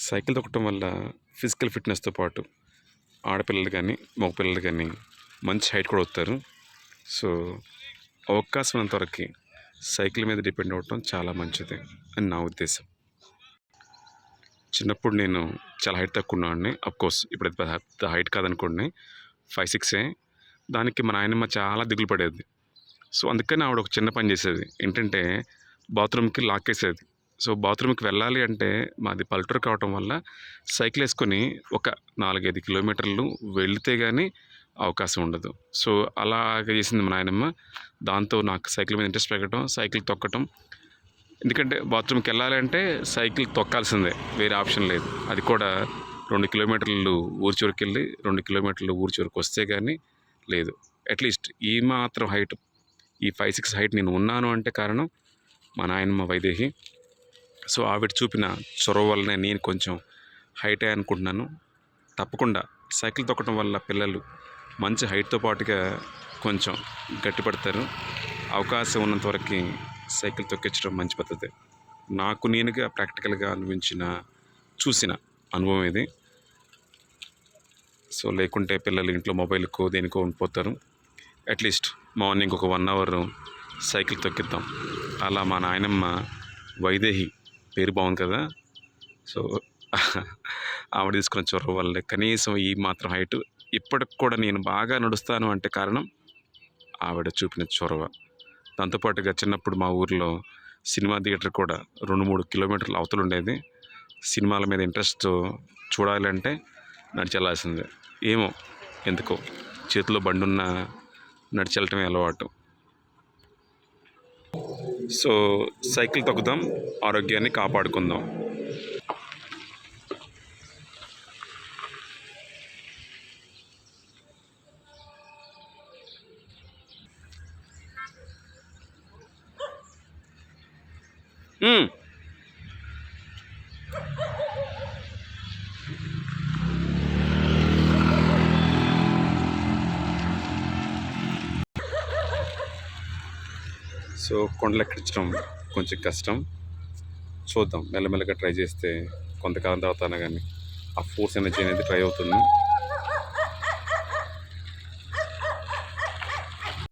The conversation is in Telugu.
సైకిల్ తొక్కటం వల్ల ఫిజికల్ ఫిట్నెస్తో పాటు ఆడపిల్లలు కానీ మగపిల్లలు కానీ మంచి హైట్ కూడా వస్తారు. సో అవకాశం ఉన్నంతవరకు సైకిల్ మీద డిపెండ్ అవ్వటం చాలా మంచిది అని నా ఉద్దేశం. చిన్నప్పుడు నేను చాలా హైట్ తక్కువ ఉన్నాను. అఫ్కోర్స్ ఇప్పుడు పెద్ద హైట్ కాదనుకోండి, 5'6". దానికి మా నాయనమ్మ చాలా దిగులు పడేది. సో అందుకని ఆవిడ ఒక చిన్న పని చేసేది ఏంటంటే, బాత్రూమ్కి లాక్కేసేది. సో బాత్రూమ్కి వెళ్ళాలి అంటే మాది పల్లెటూరు కావటం వల్ల సైకిల్ వేసుకొని ఒక 4-5 కిలోమీటర్లు వెళితే కానీ అవకాశం ఉండదు. సో అలాగే చేసింది మా నాయనమ్మ. దాంతో నాకు సైకిల్ మీద ఇంట్రెస్ట్ పెరగటం, సైకిల్ తొక్కటం. ఎందుకంటే బాత్రూమ్కి వెళ్ళాలి అంటే సైకిల్ తొక్కాల్సిందే, వేరే ఆప్షన్ లేదు. అది కూడా 2 కిలోమీటర్లు ఊరి చివరికి వెళ్ళి 2 కిలోమీటర్లు ఊరి చివరికి వస్తే కానీ లేదు. అట్లీస్ట్ ఈ మాత్రం హైట్, ఈ 5'6" హైట్ నేను ఉన్నాను అంటే కారణం మా నాయనమ్మ వైదేహి. సో ఆవిడ చూపిన చొరవ వల్లనే నేను కొంచెం హైట్ అనుకుంటున్నాను. తప్పకుండా సైకిల్ తొక్కడం వల్ల పిల్లలు మంచి హైట్తో పాటుగా కొంచెం గట్టిపడతారు. అవకాశం ఉన్నంతవరకు సైకిల్ తొక్కించడం మంచి పద్ధతి. నాకు నేనుగా ప్రాక్టికల్గా చూసిన అనుభవం ఇది. సో లేకుంటే పిల్లలు ఇంట్లో మొబైల్కో దేనికో ఉండిపోతారు. అట్లీస్ట్ మార్నింగ్ ఒక 1 అవర్ సైకిల్ తొక్కిద్దాం. అలా మా నాయనమ్మ వైదేహి, పేరు బాగుంది కదా. సో ఆవిడ తీసుకున్న చొరవ వల్లే కనీసం ఈ మాత్రం హైట్ ఇప్పటికి కూడా నేను బాగా నడుస్తాను అంటే కారణం ఆవిడ చూపిన చొరవ. దాంతోపాటుగా చిన్నప్పుడు మా ఊరిలో సినిమా థియేటర్ కూడా 2-3 కిలోమీటర్ల అవతల ఉండేది. సినిమాల మీద ఇంట్రెస్ట్ చూడాలంటే నడిచి వెళ్ళాల్సిందే. ఏమో ఎందుకో చేతిలో బండి ఉన్న నడిచి వెళ్ళటమే అలవాటు. సో సైకిల్ తొక్కుదాం, ఆరోగ్యాన్ని కాపాడుకుందాం. సో కొండలు ఎక్కించడం కొంచెం కష్టం. చూద్దాం, మెల్లమెల్లగా ట్రై చేస్తే కొంతకాలం తర్వాత కానీ ఆ ఫోర్స్ ఎనర్జీ అనేది ట్రై అవుతుంది.